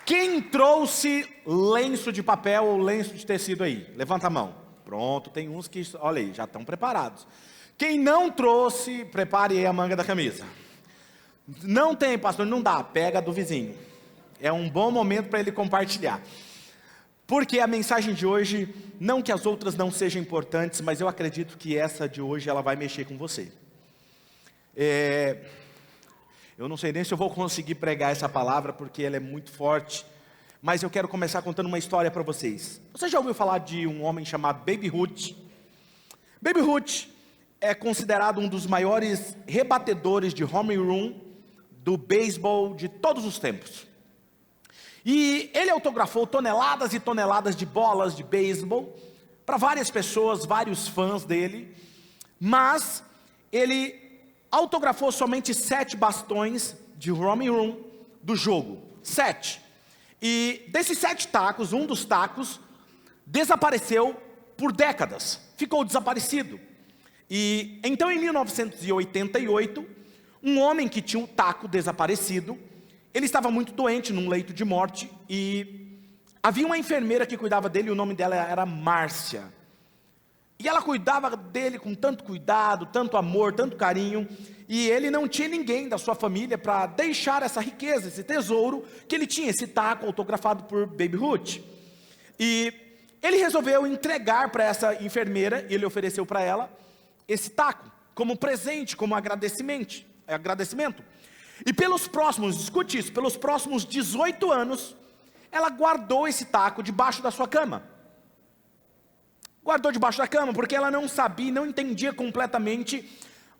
Quem trouxe lenço de papel ou lenço de tecido aí? Levanta a mão. Pronto, tem uns que, olha aí, já estão preparados. Quem não trouxe, prepare aí a manga da camisa. Não tem, pastor, não dá, pega do vizinho. É um bom momento para ele compartilhar. Porque a mensagem de hoje, não que as outras não sejam importantes, mas eu acredito que essa de hoje, ela vai mexer com você. Eu não sei nem se eu vou conseguir pregar essa palavra, porque ela é muito forte. Mas eu quero começar contando uma história para vocês. Você já ouviu falar de um homem chamado Babe Ruth? Babe Ruth é considerado um dos maiores rebatedores de home run do beisebol de todos os tempos. E ele autografou toneladas e toneladas de bolas de beisebol para várias pessoas, vários fãs dele. Mas ele autografou somente 7 bastões de home run do jogo. 7. E desses 7 tacos, um dos tacos desapareceu por décadas. Ficou desaparecido. E então em 1988, um homem que tinha um taco desaparecido, ele estava muito doente num leito de morte e havia uma enfermeira que cuidava dele, o nome dela era Márcia. E ela cuidava dele com tanto cuidado, tanto amor, tanto carinho, e ele não tinha ninguém da sua família para deixar essa riqueza, esse tesouro que ele tinha, esse taco autografado por Babe Ruth. E ele resolveu entregar para essa enfermeira, e ele ofereceu para ela esse taco, como presente, como agradecimento. E pelos próximos, escute isso, pelos próximos 18 anos, ela guardou esse taco debaixo da sua cama. Guardou debaixo da cama, porque ela não sabia, não entendia completamente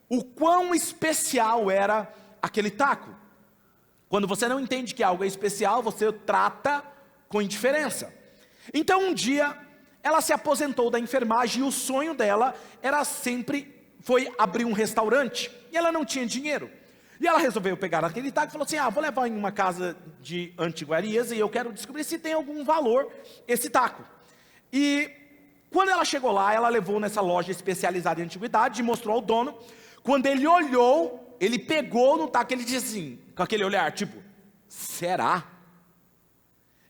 o quão especial era aquele taco. Quando você não entende que algo é especial, você trata com indiferença. Então um dia, ela se aposentou da enfermagem e o sonho dela foi abrir um restaurante. E ela não tinha dinheiro. E ela resolveu pegar aquele taco e falou assim, vou levar em uma casa de antiguarias e eu quero descobrir se tem algum valor esse taco. E quando ela chegou lá, ela levou nessa loja especializada em antiguidade e mostrou ao dono. Quando ele olhou, ele pegou no taco, ele disse assim, com aquele olhar, tipo, será?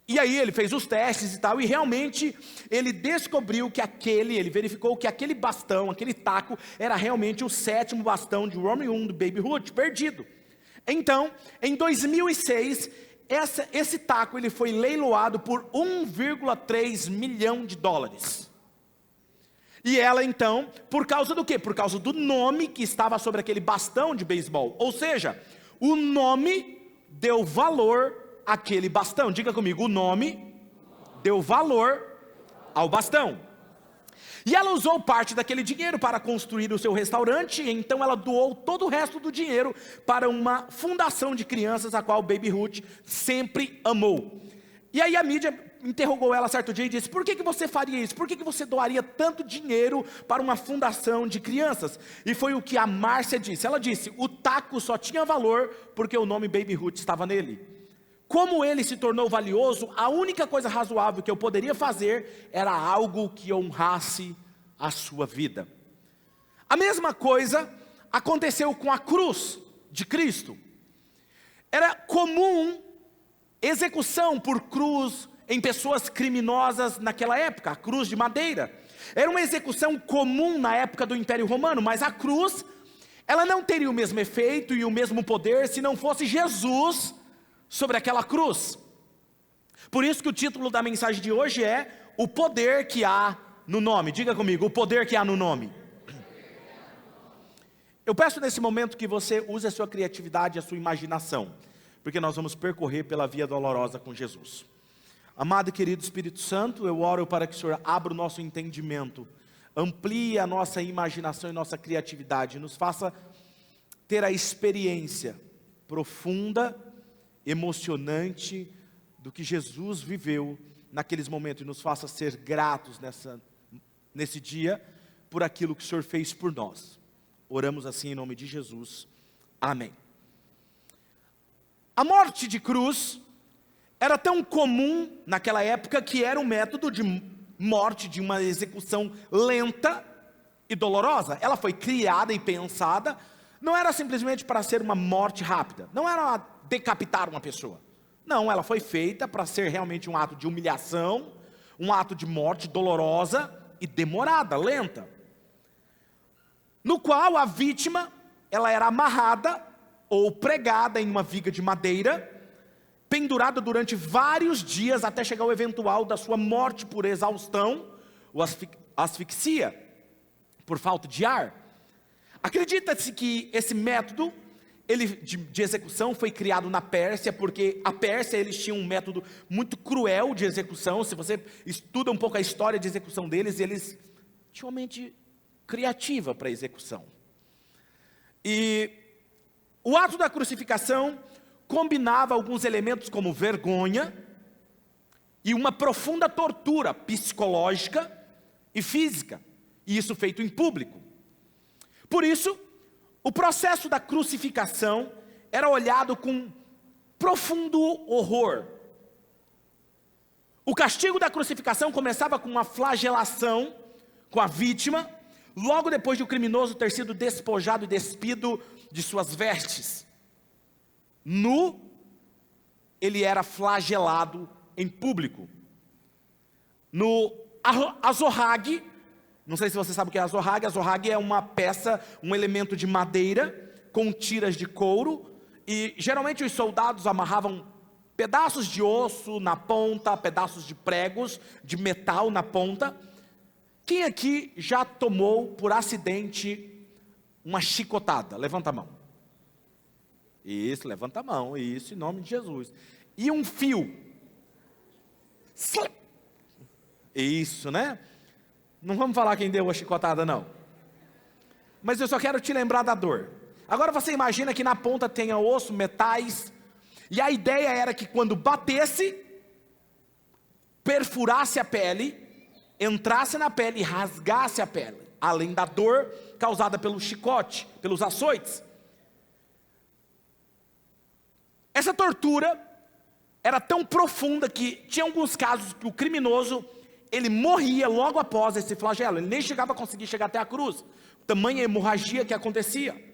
E aí ele fez os testes e tal, e realmente ele descobriu que ele verificou que aquele bastão, aquele taco, era realmente o 7º bastão de home run do Babe Ruth, perdido. Então, em 2006, esse taco ele foi leiloado por 1,3 milhão de dólares. E ela então, por causa do quê? Por causa do nome que estava sobre aquele bastão de beisebol. Ou seja, o nome deu valor àquele bastão. Diga comigo, o nome deu valor ao bastão. E ela usou parte daquele dinheiro para construir o seu restaurante, e então ela doou todo o resto do dinheiro para uma fundação de crianças, a qual Babe Ruth sempre amou. E aí a mídia interrogou ela certo dia e disse, por que você faria isso? Por que você doaria tanto dinheiro para uma fundação de crianças? E foi o que a Márcia disse. Ela disse, o taco só tinha valor porque o nome Babe Ruth estava nele. Como ele se tornou valioso, a única coisa razoável que eu poderia fazer era algo que honrasse a sua vida. A mesma coisa aconteceu com a cruz de Cristo. Era comum execução por cruz em pessoas criminosas naquela época, a cruz de madeira. Era uma execução comum na época do Império Romano, mas a cruz, ela não teria o mesmo efeito e o mesmo poder se não fosse Jesus sobre aquela cruz. Por isso que o título da mensagem de hoje é o poder que há no nome. Diga comigo, o poder que há no nome. Eu peço nesse momento que você use a sua criatividade e a sua imaginação, porque nós vamos percorrer pela via dolorosa com Jesus. Amado e querido Espírito Santo, eu oro para que o Senhor abra o nosso entendimento, amplie a nossa imaginação e nossa criatividade, nos faça ter a experiência profunda, emocionante do que Jesus viveu naqueles momentos, e nos faça ser gratos nesse dia por aquilo que o Senhor fez por nós. Oramos assim em nome de Jesus. Amém. A morte de cruz era tão comum naquela época que era um método de morte, de uma execução lenta e dolorosa. Ela foi criada e pensada, não era simplesmente para ser uma morte rápida, não era decapitar uma pessoa. Não, ela foi feita para ser realmente um ato de humilhação, um ato de morte dolorosa e demorada, lenta. No qual a vítima, ela era amarrada ou pregada em uma viga de madeira, pendurada durante vários dias até chegar o eventual da sua morte por exaustão ou asfixia, por falta de ar. Acredita-se que esse método de execução foi criado na Pérsia, porque a Pérsia eles tinham um método muito cruel de execução. Se você estuda um pouco a história de execução deles, eles tinham uma mente criativa para execução. E o ato da crucificação combinava alguns elementos como vergonha e uma profunda tortura psicológica e física, e isso feito em público. Por isso, o processo da crucificação era olhado com profundo horror. O castigo da crucificação começava com uma flagelação com a vítima, logo depois de o criminoso ter sido despojado e despido de suas vestes. Nu, ele era flagelado em público. No azorrague, não sei se você sabe o que é azorrague. Azorrague é uma peça, um elemento de madeira com tiras de couro, e geralmente os soldados amarravam pedaços de osso na ponta, pedaços de pregos de metal na ponta. Quem aqui já tomou por acidente uma chicotada? Levanta a mão. Isso, levanta a mão, isso, em nome de Jesus. E um fio. Isso, né? Não vamos falar quem deu a chicotada, não. Mas eu só quero te lembrar da dor. Agora você imagina que na ponta tenha osso, metais, e a ideia era que quando batesse, perfurasse a pele, entrasse na pele e rasgasse a pele, além da dor causada pelo chicote, pelos açoites. Essa tortura era tão profunda que tinha alguns casos que o criminoso, ele morria logo após esse flagelo, ele nem chegava a conseguir chegar até a cruz, tamanha hemorragia que acontecia.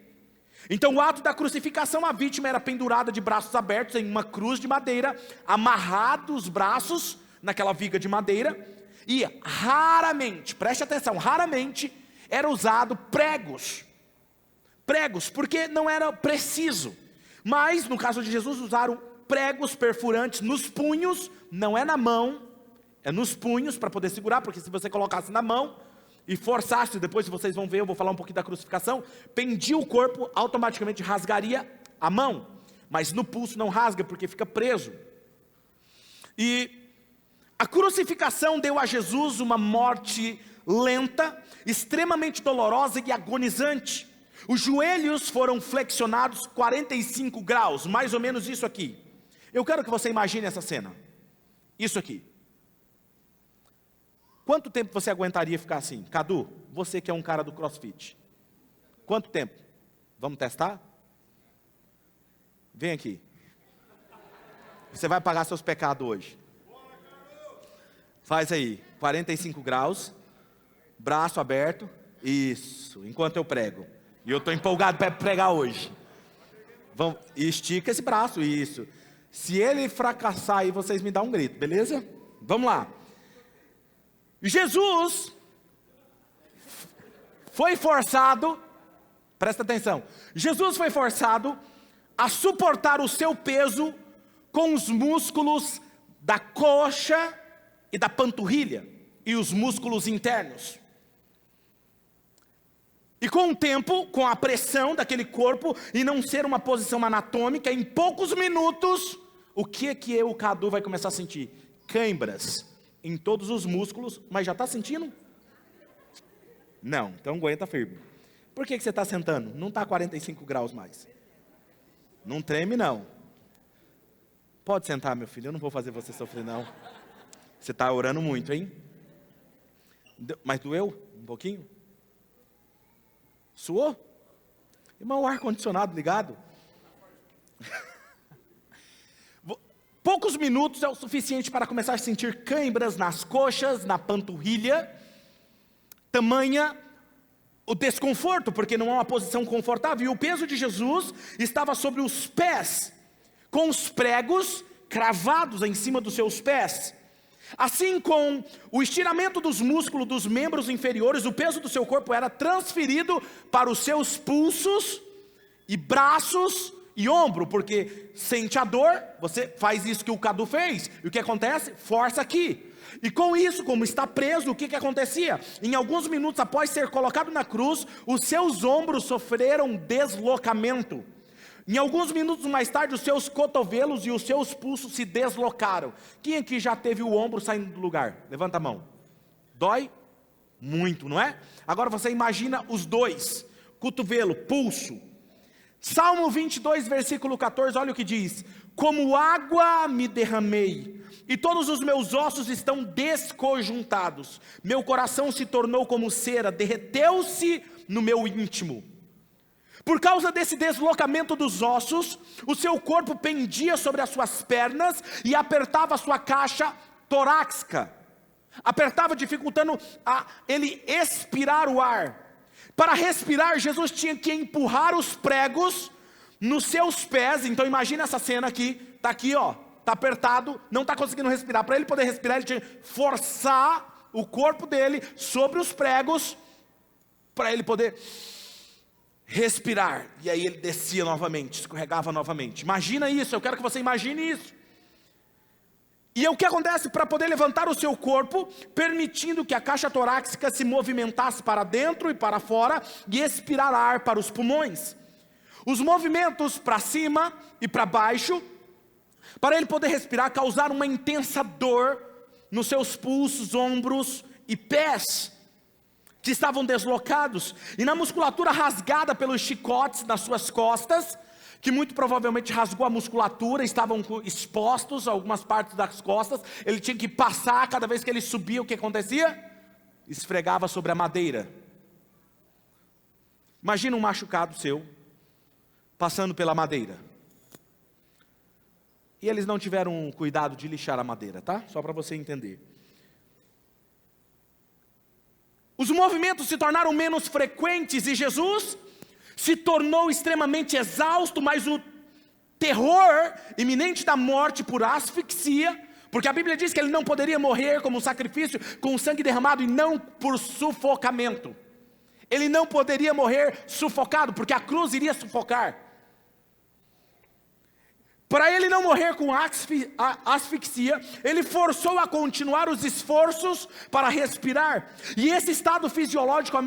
Então o ato da crucificação, a vítima era pendurada de braços abertos em uma cruz de madeira, amarrados os braços naquela viga de madeira, e raramente, preste atenção, raramente era usado pregos, porque não era preciso. Mas no caso de Jesus usaram pregos perfurantes nos punhos, não é na mão, é nos punhos para poder segurar, porque se você colocasse na mão e forçasse, depois vocês vão ver, eu vou falar um pouquinho da crucificação, pendia o corpo, automaticamente rasgaria a mão, mas no pulso não rasga porque fica preso. E a crucificação deu a Jesus uma morte lenta, extremamente dolorosa e agonizante. Os joelhos foram flexionados 45 graus, mais ou menos isso aqui. Eu quero que você imagine essa cena. Isso aqui. Quanto tempo você aguentaria ficar assim? Cadu, você que é um cara do CrossFit. Quanto tempo? Vamos testar? Vem aqui. Você vai pagar seus pecados hoje. Faz aí, 45 graus, braço aberto. Isso, enquanto eu prego. E eu estou empolgado para pregar hoje. Vamos, estica esse braço, isso. Se ele fracassar aí, vocês me dão um grito, beleza? Vamos lá. Jesus foi forçado, presta atenção, Jesus foi forçado a suportar o seu peso com os músculos da coxa e da panturrilha, e os músculos internos. E com o tempo, com a pressão daquele corpo, e não ser uma posição anatômica, em poucos minutos, o que o Cadu vai começar a sentir? Cãibras em todos os músculos. Mas já está sentindo? Não, então aguenta firme. Por que você está sentando? Não está 45 graus mais. Não treme não. Pode sentar, meu filho, eu não vou fazer você sofrer não. Você está orando muito, hein? Mas doeu um pouquinho? Suou? Irmão, o ar-condicionado ligado? Poucos minutos é o suficiente para começar a sentir cãibras nas coxas, na panturrilha. Tamanha o desconforto, porque não é uma posição confortável. E o peso de Jesus estava sobre os pés, com os pregos cravados em cima dos seus pés. Assim, com o estiramento dos músculos dos membros inferiores, o peso do seu corpo era transferido para os seus pulsos e braços e ombro, porque sente a dor, você faz isso que o Cadu fez, e o que acontece? Força aqui. E com isso, como está preso, o que acontecia? Em alguns minutos após ser colocado na cruz, os seus ombros sofreram deslocamento. Em alguns minutos mais tarde, os seus cotovelos e os seus pulsos se deslocaram. Quem aqui já teve o ombro saindo do lugar? Levanta a mão. Dói? Muito, não é? Agora você imagina os dois, cotovelo, pulso. Salmo 22, versículo 14, olha o que diz: como água me derramei, e todos os meus ossos estão desconjuntados. Meu coração se tornou como cera, derreteu-se no meu íntimo. Por causa desse deslocamento dos ossos, o seu corpo pendia sobre as suas pernas e apertava a sua caixa torácica. Apertava, dificultando a ele expirar o ar. Para respirar, Jesus tinha que empurrar os pregos nos seus pés. Então imagina essa cena aqui, está aqui ó, está apertado, não está conseguindo respirar. Para ele poder respirar, ele tinha que forçar o corpo dele sobre os pregos, para ele poder respirar. E aí ele descia novamente, escorregava novamente. Imagina isso, eu quero que você imagine isso. E o que acontece? Para poder levantar o seu corpo, permitindo que a caixa torácica se movimentasse para dentro e para fora, e expirar ar para os pulmões. Os movimentos para cima e para baixo, para ele poder respirar, causaram uma intensa dor nos seus pulsos, ombros e pés, que estavam deslocados, e na musculatura rasgada pelos chicotes nas suas costas, que muito provavelmente rasgou a musculatura, estavam expostos a algumas partes das costas. Ele tinha que passar, cada vez que ele subia, o que acontecia? Esfregava sobre a madeira. Imagina um machucado seu, passando pela madeira. E eles não tiveram cuidado de lixar a madeira, tá? Só para você entender. Os movimentos se tornaram menos frequentes e Jesus se tornou extremamente exausto, mas o terror iminente da morte por asfixia, porque a Bíblia diz que ele não poderia morrer como um sacrifício com o sangue derramado e não por sufocamento. Ele não poderia morrer sufocado, porque a cruz iria sufocar. Para ele não morrer com asfixia, ele forçou a continuar os esforços para respirar. E esse estado fisiológico,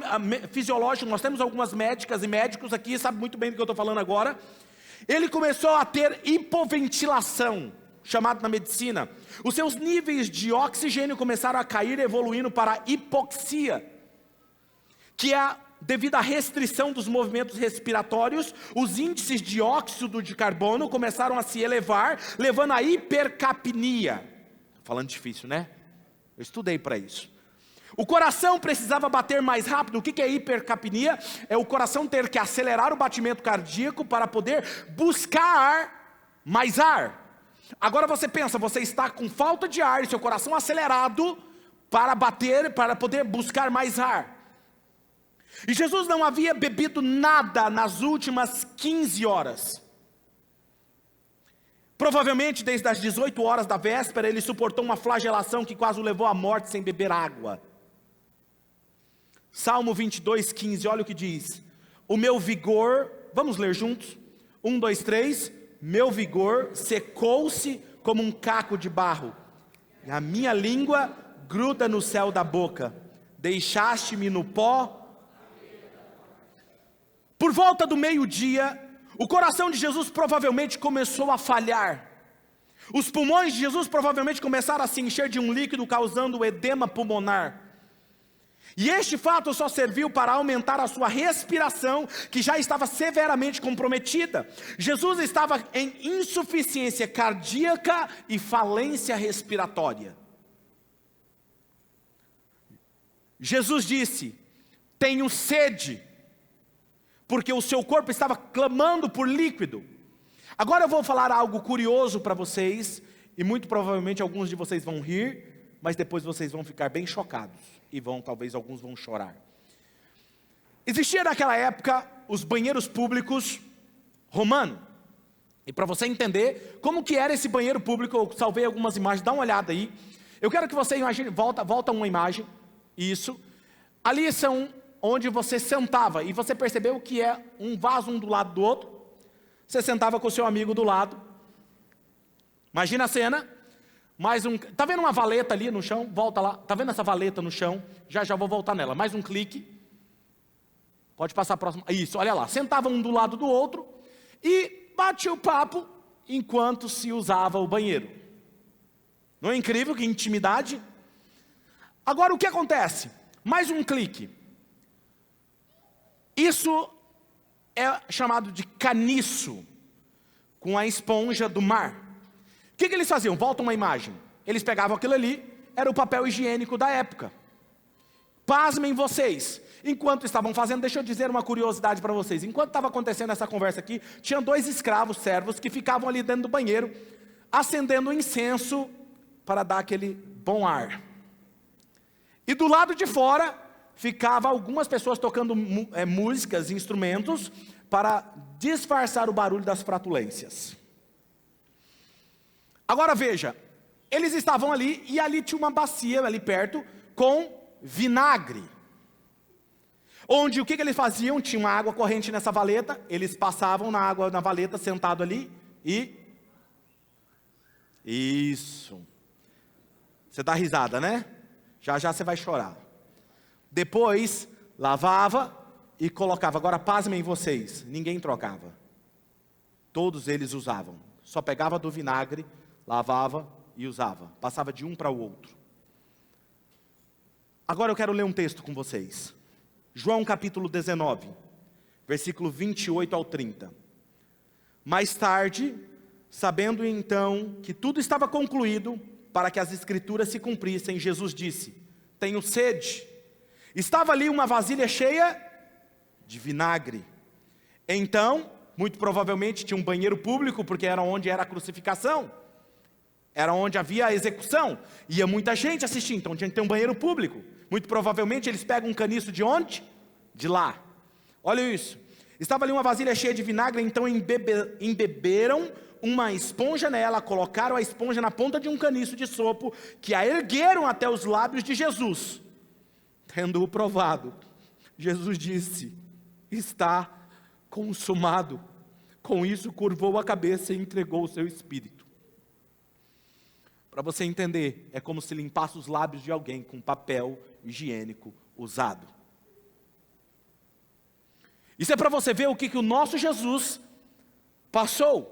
nós temos algumas médicas e médicos aqui, sabe muito bem do que eu estou falando agora. Ele começou a ter hipoventilação, chamado na medicina. Os seus níveis de oxigênio começaram a cair, evoluindo para hipoxia, que é devido à restrição dos movimentos respiratórios. Os índices de óxido de carbono começaram a se elevar, levando à hipercapnia. Falando difícil, né? Eu estudei para isso. O coração precisava bater mais rápido. O que é hipercapnia? É o coração ter que acelerar o batimento cardíaco para poder buscar mais ar. Agora você pensa, você está com falta de ar e seu coração acelerado para bater, para poder buscar mais ar. E Jesus não havia bebido nada nas últimas 15 horas. Provavelmente desde as 18 horas da véspera ele suportou uma flagelação que quase o levou à morte sem beber água. Salmo 22, 15, olha o que diz: o meu vigor, vamos ler juntos? 1, 2, 3, meu vigor secou-se como um caco de barro, e a minha língua gruda no céu da boca, deixaste-me no pó. Por volta do meio-dia, o coração de Jesus provavelmente começou a falhar. Os pulmões de Jesus provavelmente começaram a se encher de um líquido, causando edema pulmonar. E este fato só serviu para aumentar a sua respiração, que já estava severamente comprometida. Jesus estava em insuficiência cardíaca e falência respiratória. Jesus disse: tenho sede, porque o seu corpo estava clamando por líquido. Agora eu vou falar algo curioso para vocês, e muito provavelmente alguns de vocês vão rir, mas depois vocês vão ficar bem chocados, e talvez alguns vão chorar. Existia naquela época os banheiros públicos romanos. E para você entender como que era esse banheiro público, eu salvei algumas imagens, dá uma olhada aí. Eu quero que você imagine, volta uma imagem, isso. Ali são onde você sentava, e você percebeu que é um vaso um do lado do outro. Você sentava com o seu amigo do lado. Imagina a cena. Tá vendo uma valeta ali no chão? Volta lá. Tá vendo essa valeta no chão? Já vou voltar nela. Mais um clique. Pode passar a próxima. Isso, olha lá. Sentava um do lado do outro e batia o papo enquanto se usava o banheiro. Não é incrível? Que intimidade. Agora o que acontece? Mais um clique. Isso é chamado de caniço, com a esponja do mar. O que eles faziam? Volta uma imagem. Eles pegavam aquilo ali, era o papel higiênico da época. Pasmem vocês. Enquanto estavam fazendo, deixa eu dizer uma curiosidade para vocês. Enquanto estava acontecendo essa conversa aqui, tinham 2 escravos, servos, que ficavam ali dentro do banheiro, acendendo incenso para dar aquele bom ar. E do lado de fora, ficavam algumas pessoas tocando músicas, instrumentos, para disfarçar o barulho das flatulências. Agora veja, eles estavam ali, e ali tinha uma bacia ali perto, com vinagre. Onde o que eles faziam? Tinha uma água corrente nessa valeta, eles passavam na água na valeta, sentado ali, e... Isso. Você dá risada, né? Já você vai chorar. Depois, lavava e colocava. Agora, pasmem vocês, ninguém trocava. Todos eles usavam. Só pegava do vinagre, lavava e usava. Passava de um para o outro. Agora eu quero ler um texto com vocês. João capítulo 19, versículo 28 ao 30. Mais tarde, sabendo então que tudo estava concluído, para que as escrituras se cumprissem, Jesus disse: tenho sede. Estava ali uma vasilha cheia de vinagre. Então, muito provavelmente tinha um banheiro público, porque era onde era a crucificação. Era onde havia a execução. Ia muita gente assistir, então tinha que ter um banheiro público. Muito provavelmente eles pegam um caniço de onde? De lá. Olha isso. Estava ali uma vasilha cheia de vinagre, então embeberam uma esponja nela, colocaram a esponja na ponta de um caniço de sopo, que a ergueram até os lábios de Jesus. Tendo-o provado, Jesus disse: está consumado. Com isso curvou a cabeça e entregou o seu espírito. Para você entender, é como se limpasse os lábios de alguém com papel higiênico usado. Isso é para você ver o que o nosso Jesus passou.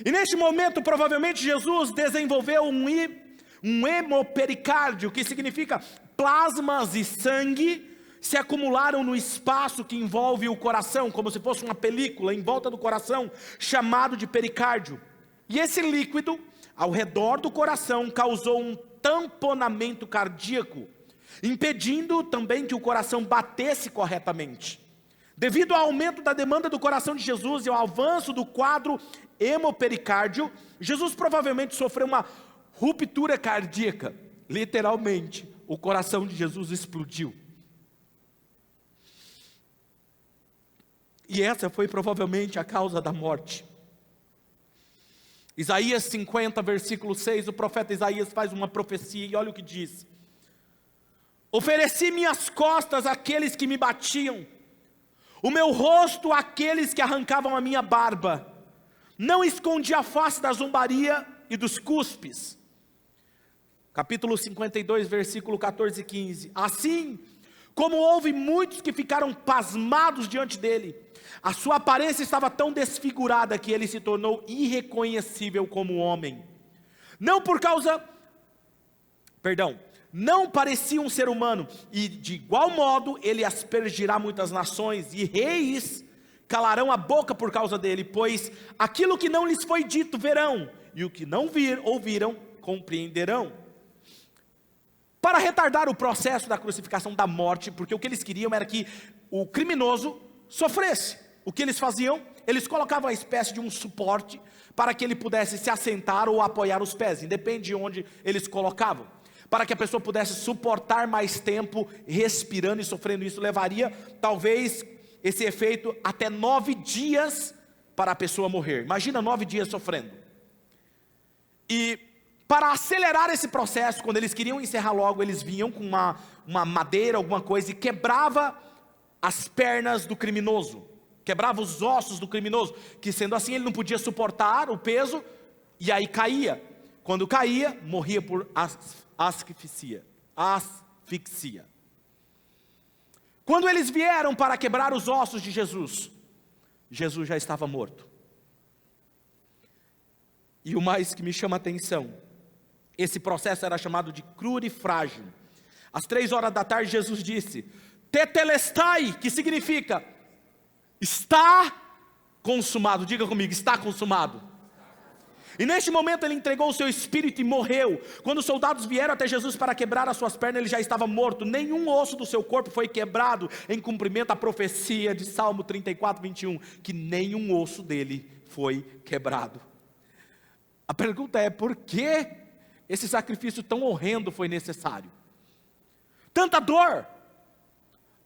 E neste momento, provavelmente, Jesus desenvolveu um hemopericárdio, que significa plasmas e sangue se acumularam no espaço que envolve o coração, como se fosse uma película em volta do coração, chamado de pericárdio. E esse líquido, ao redor do coração, causou um tamponamento cardíaco, impedindo também que o coração batesse corretamente. Devido ao aumento da demanda do coração de Jesus e ao avanço do quadro hemopericárdio, Jesus provavelmente sofreu uma ruptura cardíaca. Literalmente, o coração de Jesus explodiu. E essa foi provavelmente a causa da morte. Isaías 50, versículo 6, o profeta Isaías faz uma profecia e olha o que diz: ofereci minhas costas àqueles que me batiam, o meu rosto àqueles que arrancavam a minha barba, não escondi a face da zombaria e dos cuspes. Capítulo 52, versículo 14 e 15. Assim como houve muitos que ficaram pasmados diante dele, a sua aparência estava tão desfigurada que ele se tornou irreconhecível como homem. Não parecia um ser humano, e de igual modo ele aspergirá muitas nações, e reis calarão a boca por causa dele, pois aquilo que não lhes foi dito verão, e o que não ouviram compreenderão. Para retardar o processo da crucificação, da morte, porque o que eles queriam era que o criminoso sofresse. O que eles faziam? Eles colocavam uma espécie de um suporte para que ele pudesse se assentar ou apoiar os pés, independe de onde eles colocavam, para que a pessoa pudesse suportar mais tempo respirando e sofrendo. Isso levaria talvez esse efeito até 9 dias para a pessoa morrer. Imagina 9 dias sofrendo. E para acelerar esse processo, quando eles queriam encerrar logo, eles vinham com uma madeira, alguma coisa, e quebrava as pernas do criminoso, quebrava os ossos do criminoso, que sendo assim ele não podia suportar o peso, e aí caía. Quando caía, morria por asfixia. Quando eles vieram para quebrar os ossos de Jesus, Jesus já estava morto. E o mais que me chama a atenção, esse processo era chamado de crurifrágio. Às 3 horas da tarde Jesus disse, tetelestai, que significa, está consumado. Diga comigo, está consumado. E neste momento ele entregou o seu espírito e morreu. Quando os soldados vieram até Jesus para quebrar as suas pernas, ele já estava morto. Nenhum osso do seu corpo foi quebrado, em cumprimento à profecia de Salmo 34, 21, que nenhum osso dele foi quebrado. A pergunta é, por que esse sacrifício tão horrendo foi necessário? Tanta dor,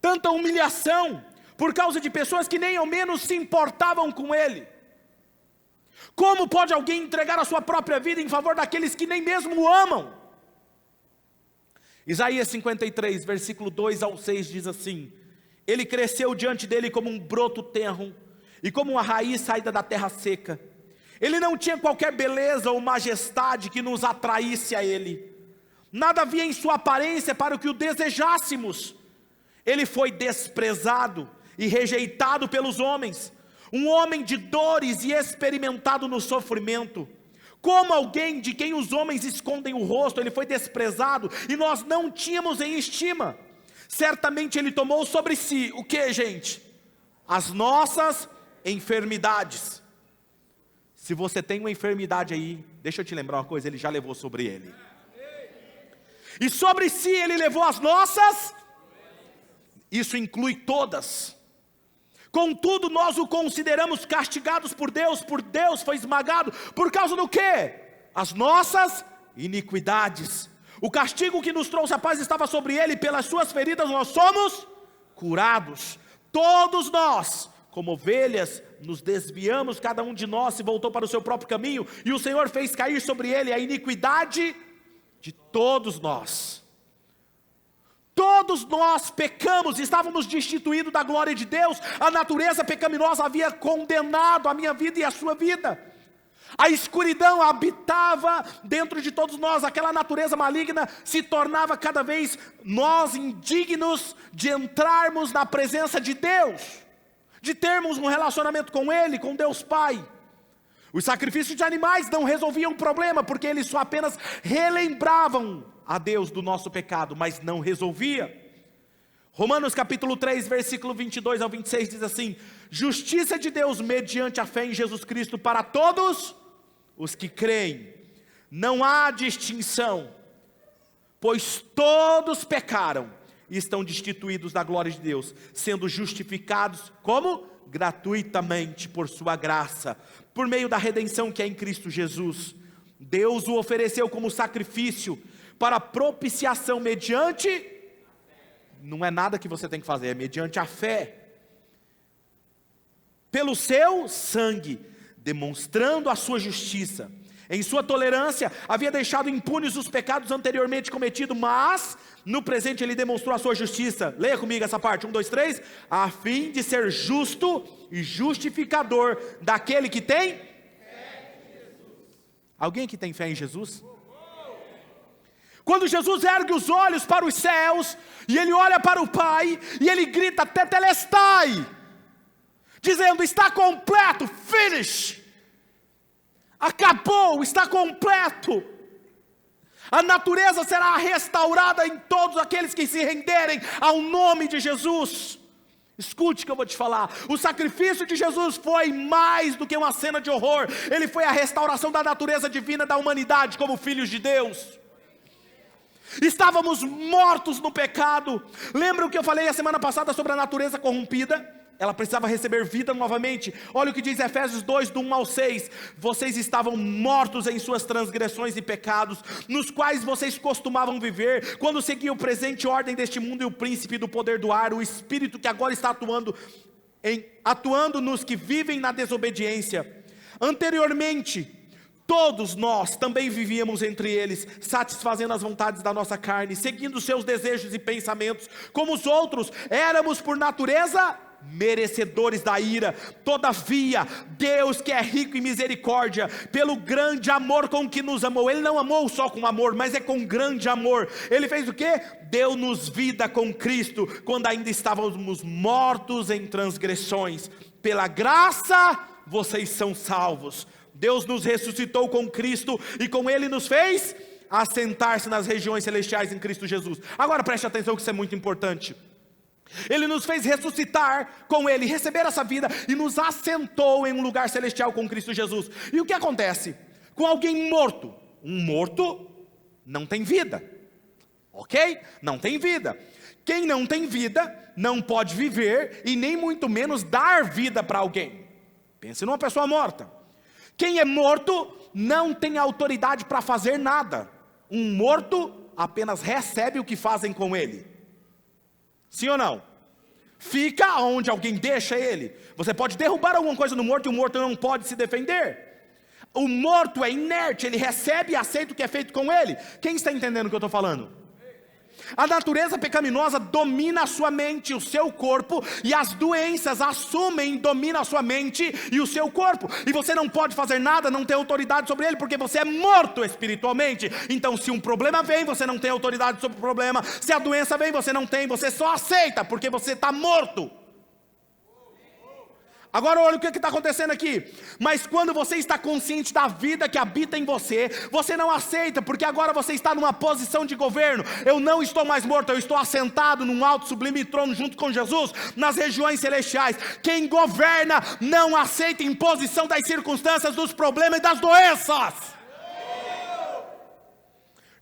tanta humilhação, por causa de pessoas que nem ao menos se importavam com ele. Como pode alguém entregar a sua própria vida em favor daqueles que nem mesmo o amam? Isaías 53, versículo 2 ao 6 diz assim, ele cresceu diante dele como um broto tenro, e como uma raiz saída da terra seca. Ele não tinha qualquer beleza ou majestade que nos atraísse a ele. Nada havia em sua aparência para o que o desejássemos. Ele foi desprezado e rejeitado pelos homens, um homem de dores e experimentado no sofrimento. Como alguém de quem os homens escondem o rosto, ele foi desprezado e nós não tínhamos em estima. Certamente ele tomou sobre si, o que, gente? As nossas enfermidades. Se você tem uma enfermidade aí, deixa eu te lembrar uma coisa, ele já levou sobre ele. E sobre si ele levou as nossas, isso inclui todas. Contudo nós o consideramos castigados por Deus foi esmagado, por causa do quê? As nossas iniquidades. O castigo que nos trouxe a paz estava sobre ele, pelas suas feridas nós somos curados. Todos nós, como ovelhas, nos desviamos, cada um de nós se voltou para o seu próprio caminho, e o Senhor fez cair sobre ele a iniquidade de todos nós. Todos nós pecamos, estávamos destituídos da glória de Deus, a natureza pecaminosa havia condenado a minha vida e a sua vida. A escuridão habitava dentro de todos nós, aquela natureza maligna se tornava cada vez nós indignos de entrarmos na presença de Deus, de termos um relacionamento com Ele, com Deus Pai. Os sacrifícios de animais não resolviam o problema, porque eles só apenas relembravam a Deus do nosso pecado, mas não resolvia. Romanos capítulo 3, versículo 22 ao 26 diz assim: justiça de Deus mediante a fé em Jesus Cristo para todos os que creem. Não há distinção, pois todos pecaram e estão destituídos da glória de Deus, sendo justificados como? Gratuitamente por sua graça, por meio da redenção que é em Cristo Jesus. Deus o ofereceu como sacrifício para propiciação mediante, não é nada que você tem que fazer, é mediante a fé, pelo seu sangue, demonstrando a sua justiça. Em sua tolerância, havia deixado impunes os pecados anteriormente cometidos, mas no presente ele demonstrou a sua justiça. Leia comigo essa parte, 1, 2, 3. A fim de ser justo e justificador daquele que tem fé em Jesus. Alguém que tem fé em Jesus? Quando Jesus ergue os olhos para os céus, e ele olha para o Pai, e ele grita, tetelestai, dizendo, está completo, finish. Acabou, está completo. A natureza será restaurada em todos aqueles que se renderem ao nome de Jesus. Escute o que eu vou te falar. O sacrifício de Jesus foi mais do que uma cena de horror. Ele foi a restauração da natureza divina da humanidade como filhos de Deus. Estávamos mortos no pecado. Lembra o que eu falei a semana passada sobre a natureza corrompida? Ela precisava receber vida novamente. Olha o que diz Efésios 2, do 1 ao 6. Vocês estavam mortos em suas transgressões e pecados, nos quais vocês costumavam viver, quando seguiam o presente ordem deste mundo e o príncipe do poder do ar, o espírito que agora está atuando atuando nos que vivem na desobediência. Anteriormente, todos nós também vivíamos entre eles, satisfazendo as vontades da nossa carne, seguindo seus desejos e pensamentos. Como os outros, éramos por natureza merecedores da ira. Todavia, Deus, que é rico em misericórdia, pelo grande amor com que nos amou, Ele não amou só com amor, mas é com grande amor. Ele fez o quê? Deu-nos vida com Cristo, quando ainda estávamos mortos em transgressões. Pela graça, vocês são salvos. Deus nos ressuscitou com Cristo e com Ele nos fez assentar-se nas regiões celestiais em Cristo Jesus. Agora preste atenção que isso é muito importante. Ele nos fez ressuscitar com Ele, receber essa vida e nos assentou em um lugar celestial com Cristo Jesus. E o que acontece com alguém morto? Um morto não tem vida, ok? Não tem vida. Quem não tem vida não pode viver e nem muito menos dar vida para alguém. Pense numa pessoa morta. Quem é morto não tem autoridade para fazer nada. Um morto apenas recebe o que fazem com ele. Sim ou não? Fica onde alguém deixa ele. Você pode derrubar alguma coisa no morto e o morto não pode se defender. O morto é inerte, ele recebe e aceita o que é feito com ele. Quem está entendendo o que eu estou falando? A natureza pecaminosa domina a sua mente, o seu corpo, e as doenças assumem, dominam a sua mente e o seu corpo, e você não pode fazer nada, não tem autoridade sobre ele, porque você é morto espiritualmente. Então se um problema vem, você não tem autoridade sobre o problema. Se a doença vem, você não tem, você só aceita, porque você está morto. Agora olha o que está acontecendo aqui. Mas quando você está consciente da vida que habita em você, você não aceita, porque agora você está numa posição de governo. Eu não estou mais morto, eu estou assentado num alto sublime trono junto com Jesus, nas regiões celestiais. Quem governa não aceita imposição das circunstâncias, dos problemas e das doenças.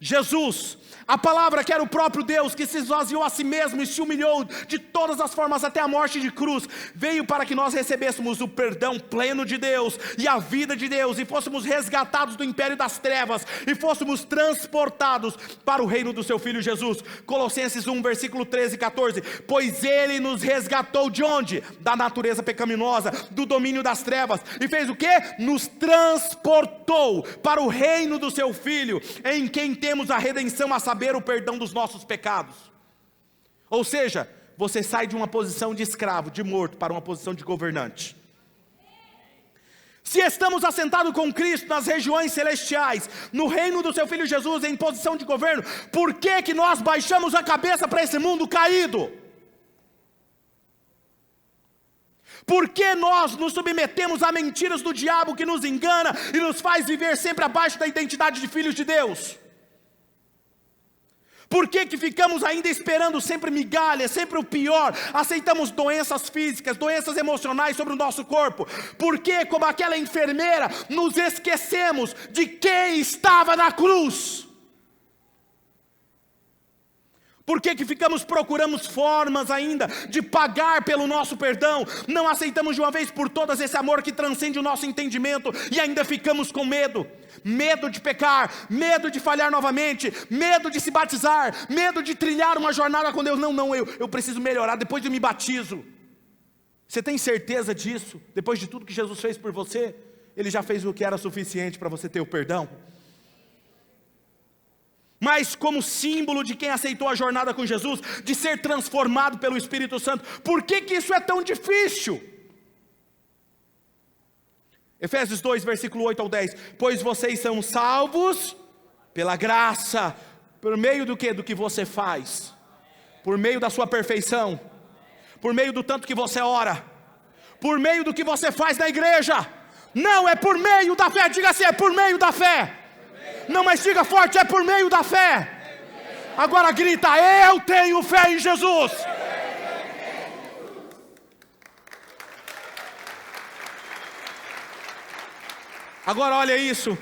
Jesus, a palavra que era o próprio Deus, que se esvaziou a si mesmo e se humilhou de todas as formas até a morte de cruz, veio para que nós recebêssemos o perdão pleno de Deus e a vida de Deus, e fôssemos resgatados do império das trevas e fôssemos transportados para o reino do seu Filho Jesus. Colossenses 1, versículo 13 e 14. Pois Ele nos resgatou de onde? Da natureza pecaminosa, do domínio das trevas, e fez o quê? Nos transportou para o reino do seu Filho, em quem temos a redenção, a saber, o perdão dos nossos pecados. Ou seja, você sai de uma posição de escravo, de morto, para uma posição de governante. Se estamos assentados com Cristo nas regiões celestiais, no reino do seu Filho Jesus, em posição de governo, por que que nós baixamos a cabeça para esse mundo caído? Por que nós nos submetemos a mentiras do diabo que nos engana e nos faz viver sempre abaixo da identidade de filhos de Deus? Por que que ficamos ainda esperando sempre migalhas, sempre o pior? Aceitamos doenças físicas, doenças emocionais sobre o nosso corpo. Por que, como aquela enfermeira, nos esquecemos de quem estava na cruz? Por que que procuramos formas ainda de pagar pelo nosso perdão? Não aceitamos de uma vez por todas esse amor que transcende o nosso entendimento e ainda ficamos com medo. Medo de pecar, medo de falhar novamente, medo de se batizar, medo de trilhar uma jornada com Deus. Não, eu preciso melhorar depois de me batizo. Você tem certeza disso? Depois de tudo que Jesus fez por você, Ele já fez o que era suficiente para você ter o perdão? Mas como símbolo de quem aceitou a jornada com Jesus, de ser transformado pelo Espírito Santo, por que que isso é tão difícil? Efésios 2, versículo 8 ao 10. Pois vocês são salvos pela graça, por meio do que? Do que você faz, por meio da sua perfeição, por meio do tanto que você ora, por meio do que você faz na igreja. Não é por meio da fé, diga assim, é por meio da fé. Não, mas diga forte, é por meio da fé. Agora grita, eu tenho fé em Jesus. Agora olha isso.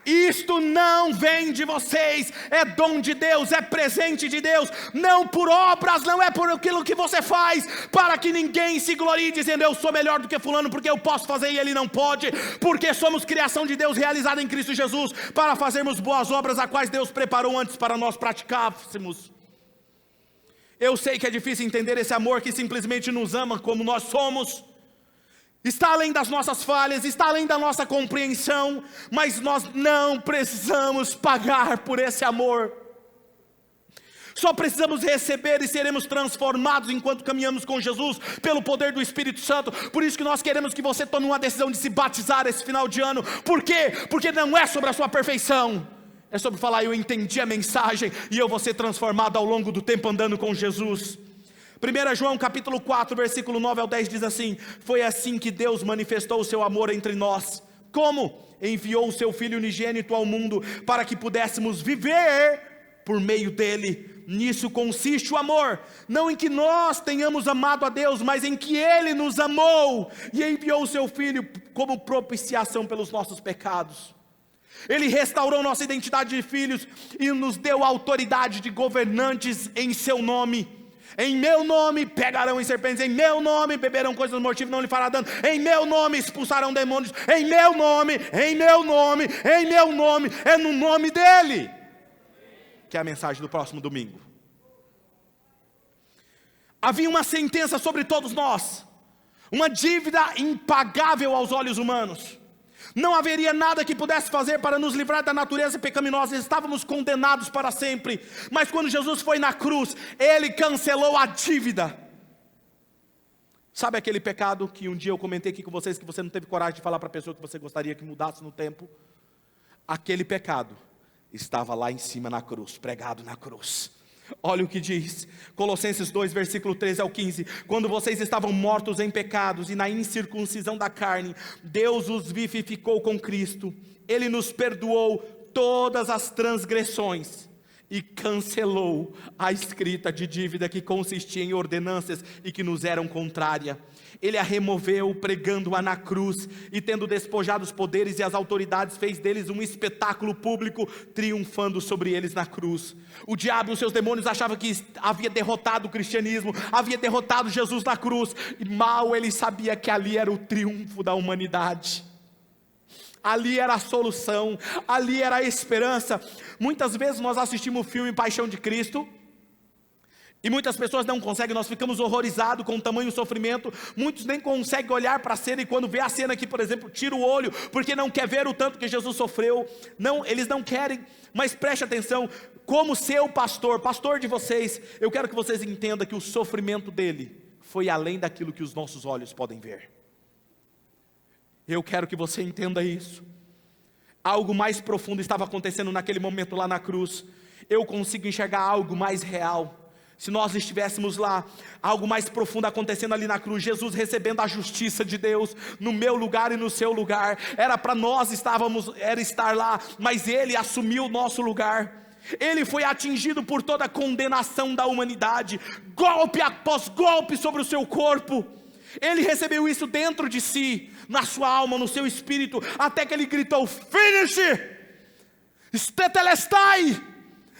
Isto não vem de vocês, é dom de Deus, é presente de Deus, não por obras, não é por aquilo que você faz, para que ninguém se glorie dizendo eu sou melhor do que fulano, porque eu posso fazer e ele não pode, porque somos criação de Deus realizada em Cristo Jesus, para fazermos boas obras, a quais Deus preparou antes para nós praticássemos. Eu sei que é difícil entender esse amor que simplesmente nos ama como nós somos. Está além das nossas falhas, está além da nossa compreensão, mas nós não precisamos pagar por esse amor. Só precisamos receber e seremos transformados enquanto caminhamos com Jesus, pelo poder do Espírito Santo. Por isso que nós queremos que você tome uma decisão de se batizar esse final de ano. Por quê? Porque não é sobre a sua perfeição, é sobre falar: eu entendi a mensagem e eu vou ser transformado ao longo do tempo andando com Jesus. 1 João capítulo 4, versículo 9 ao 10 diz assim: foi assim que Deus manifestou o seu amor entre nós. Como? Enviou o seu Filho unigênito ao mundo, para que pudéssemos viver por meio dele. Nisso consiste o amor, não em que nós tenhamos amado a Deus, mas em que Ele nos amou e enviou o seu Filho como propiciação pelos nossos pecados. Ele restaurou nossa identidade de filhos e nos deu autoridade de governantes em seu nome. Em meu nome pegarão em serpentes, em meu nome beberão coisas mortíferas, não lhe fará dano, em meu nome expulsarão demônios, em meu nome, em meu nome, em meu nome, é no nome dele, que é a mensagem do próximo domingo. Havia uma sentença sobre todos nós, uma dívida impagável aos olhos humanos. Não haveria nada que pudesse fazer para nos livrar da natureza pecaminosa. Estávamos condenados para sempre. Mas quando Jesus foi na cruz, Ele cancelou a dívida. Sabe aquele pecado que um dia eu comentei aqui com vocês, que você não teve coragem de falar para a pessoa que você gostaria que mudasse no tempo? Aquele pecado estava lá em cima na cruz, pregado na cruz. Olha o que diz, Colossenses 2, versículo 13 ao 15. Quando vocês estavam mortos em pecados e na incircuncisão da carne, Deus os vivificou com Cristo. Ele nos perdoou todas as transgressões e cancelou a escrita de dívida que consistia em ordenanças e que nos eram contrárias. Ele a removeu pregando-a na cruz, e tendo despojado os poderes e as autoridades, fez deles um espetáculo público, triunfando sobre eles na cruz. O diabo e os seus demônios achavam que havia derrotado o cristianismo, havia derrotado Jesus na cruz, e mal ele sabia que ali era o triunfo da humanidade. Ali era a solução, ali era a esperança. Muitas vezes nós assistimos o filme Paixão de Cristo, e muitas pessoas não conseguem, nós ficamos horrorizados com o tamanho sofrimento. Muitos nem conseguem olhar para a cena, e quando vê a cena aqui, por exemplo, tira o olho, porque não quer ver o tanto que Jesus sofreu. Não, eles não querem, mas preste atenção, como seu pastor de vocês, eu quero que vocês entendam que o sofrimento dele foi além daquilo que os nossos olhos podem ver. Eu quero que você entenda isso. Algo mais profundo estava acontecendo naquele momento lá na cruz. Eu consigo enxergar algo mais real. Se nós estivéssemos lá, algo mais profundo acontecendo ali na cruz, Jesus recebendo a justiça de Deus, no meu lugar e no seu lugar. Era para nós estar lá, mas Ele assumiu o nosso lugar. Ele foi atingido por toda a condenação da humanidade, golpe após golpe sobre o seu corpo. Ele recebeu isso dentro de si, na sua alma, no seu espírito, até que ele gritou: finish, tetelestai,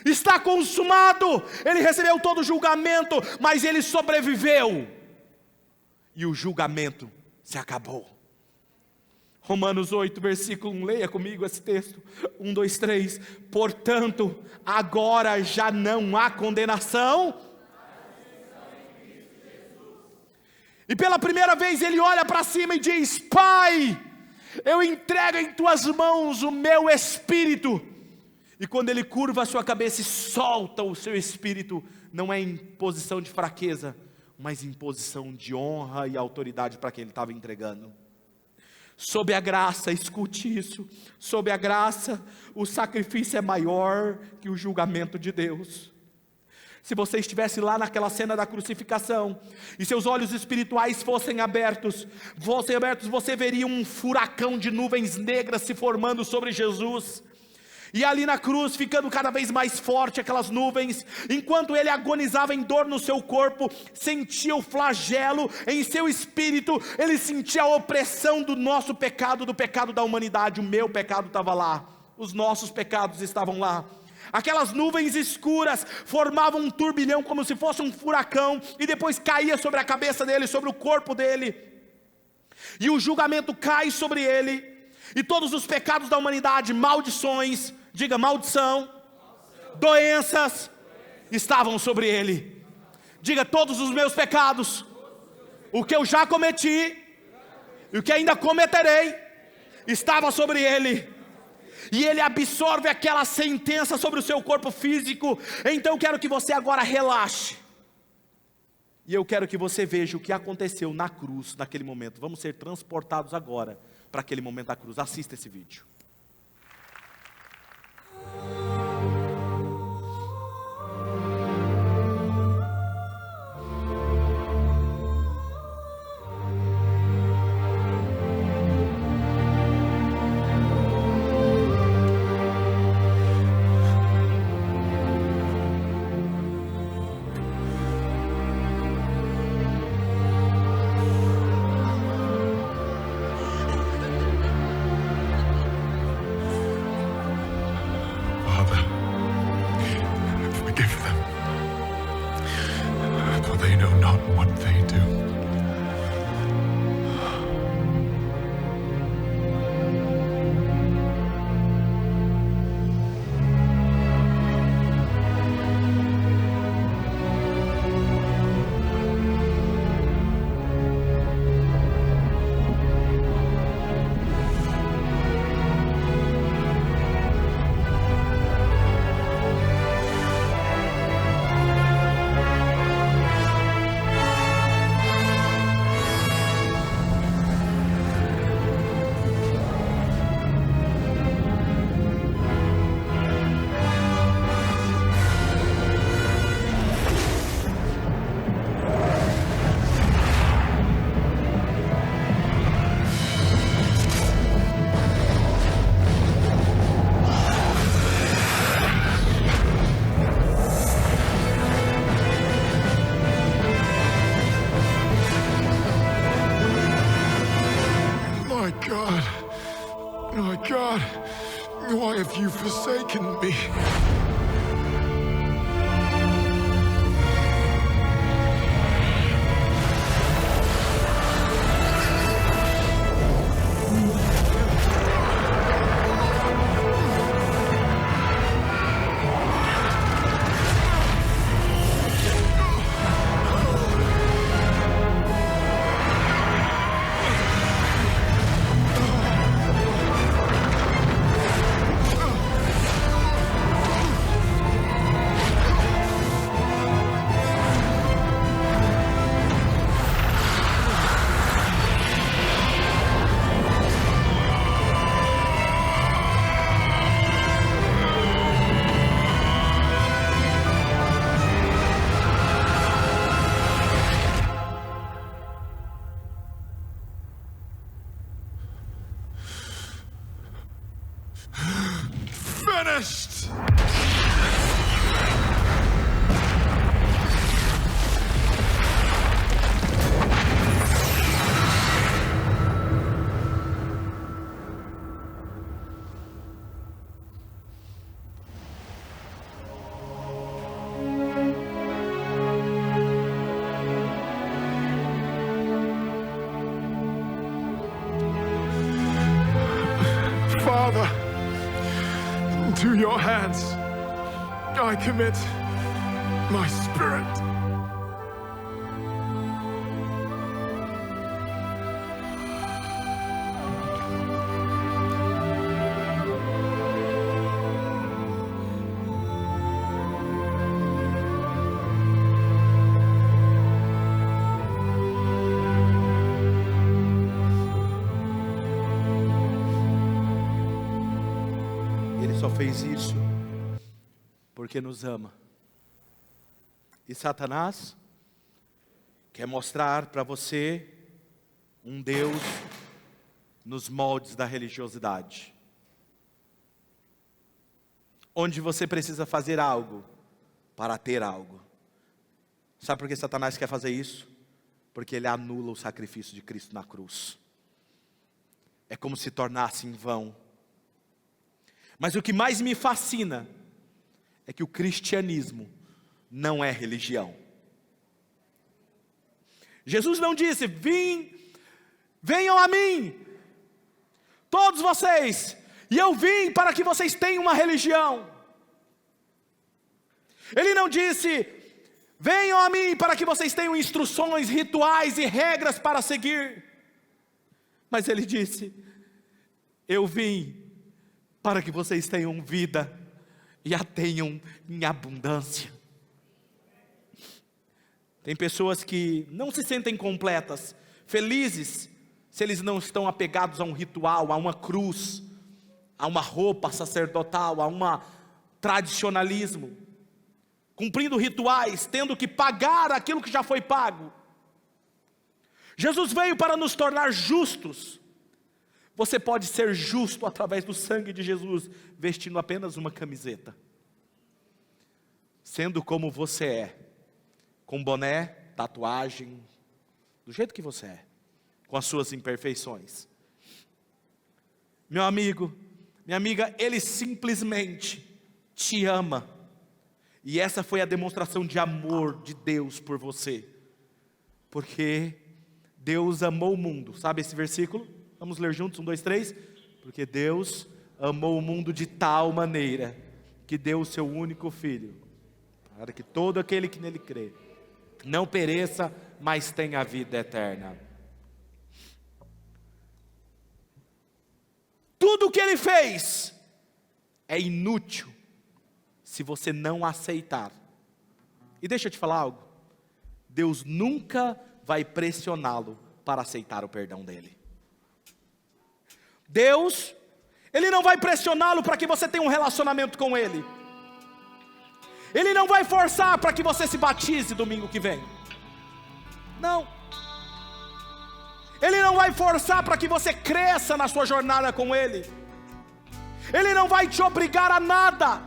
está consumado. Ele recebeu todo o julgamento, mas ele sobreviveu, e o julgamento se acabou. Romanos 8, versículo 1, leia comigo esse texto, 1, 2, 3, portanto, agora já não há condenação, e pela primeira vez ele olha para cima e diz: Pai, eu entrego em tuas mãos o meu espírito. E quando ele curva a sua cabeça e solta o seu espírito, não é em posição de fraqueza, mas em posição de honra e autoridade para quem ele estava entregando. Sob a graça, escute isso, sob a graça, o sacrifício é maior que o julgamento de Deus. Se você estivesse lá naquela cena da crucificação, e seus olhos espirituais fossem abertos, você veria um furacão de nuvens negras se formando sobre Jesus, e ali na cruz, ficando cada vez mais forte aquelas nuvens, enquanto ele agonizava em dor no seu corpo, sentia o flagelo em seu espírito, ele sentia a opressão do nosso pecado, do pecado da humanidade. O meu pecado estava lá, os nossos pecados estavam lá. Aquelas nuvens escuras formavam um turbilhão como se fosse um furacão, e depois caía sobre a cabeça dele, sobre o corpo dele, e o julgamento cai sobre ele, e todos os pecados da humanidade, maldições, diga maldição, doenças, estavam sobre ele. Diga: todos os meus pecados, o que eu já cometi e o que ainda cometerei, estava sobre ele. E ele absorve aquela sentença sobre o seu corpo físico. Então eu quero que você agora relaxe. E eu quero que você veja o que aconteceu na cruz, naquele momento. Vamos ser transportados agora para aquele momento da cruz. Assista esse vídeo. My God, why have you forsaken me? Finished! Father, to your hands I commit my spirit. Ele só fez isso porque nos ama. E Satanás quer mostrar para você um Deus nos moldes da religiosidade, onde você precisa fazer algo para ter algo. Sabe por que Satanás quer fazer isso? Porque ele anula o sacrifício de Cristo na cruz. É como se tornasse em vão. Mas o que mais me fascina é que o cristianismo não é religião. Jesus não disse: venham a mim, todos vocês, e eu vim para que vocês tenham uma religião. Ele não disse: Venham a mim para que vocês tenham instruções, rituais e regras para seguir. Mas ele disse: eu vim para que vocês tenham vida e a tenham em abundância. Tem pessoas que não se sentem completas, felizes, se eles não estão apegados a um ritual, a uma cruz, a uma roupa sacerdotal, a um tradicionalismo, cumprindo rituais, tendo que pagar aquilo que já foi pago. Jesus veio para nos tornar justos. Você pode ser justo através do sangue de Jesus, vestindo apenas uma camiseta, sendo como você é, com boné, tatuagem, do jeito que você é, com as suas imperfeições. Meu amigo, minha amiga, Ele simplesmente te ama, e essa foi a demonstração de amor de Deus por você, porque Deus amou o mundo. Sabe esse versículo? Vamos ler juntos, 1, 2, 3. Porque Deus amou o mundo de tal maneira, que deu o seu único Filho, para que todo aquele que nele crê, não pereça, mas tenha a vida eterna. Tudo o que Ele fez é inútil, se você não aceitar. E deixa eu te falar algo, Deus nunca vai pressioná-lo para aceitar o perdão dele. Deus, Ele não vai pressioná-lo para que você tenha um relacionamento com Ele. Ele não vai forçar para que você se batize domingo que vem. Não. Ele não vai forçar para que você cresça na sua jornada com Ele. Ele não vai te obrigar a nada,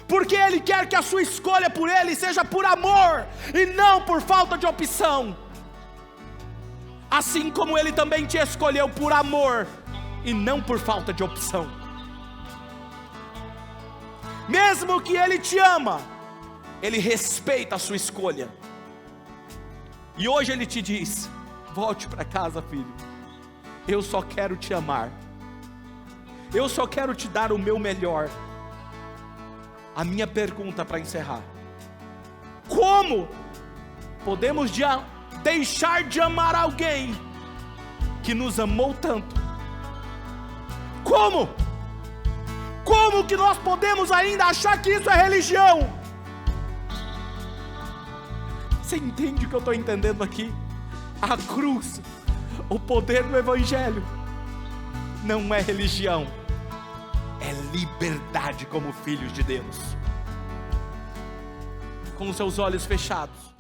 porque Ele quer que a sua escolha por Ele seja por amor, e não por falta de opção. Assim como Ele também te escolheu por amor, e não por falta de opção. Mesmo que Ele te ama, Ele respeita a sua escolha. E hoje Ele te diz: volte para casa, filho. Eu só quero te amar. Eu só quero te dar o meu melhor. A minha pergunta para encerrar: como podemos deixar de amar alguém que nos amou tanto? Como? Como que nós podemos ainda achar que isso é religião? Você entende o que eu estou entendendo aqui? A cruz, o poder do Evangelho, não é religião, é liberdade como filhos de Deus. Com os seus olhos fechados,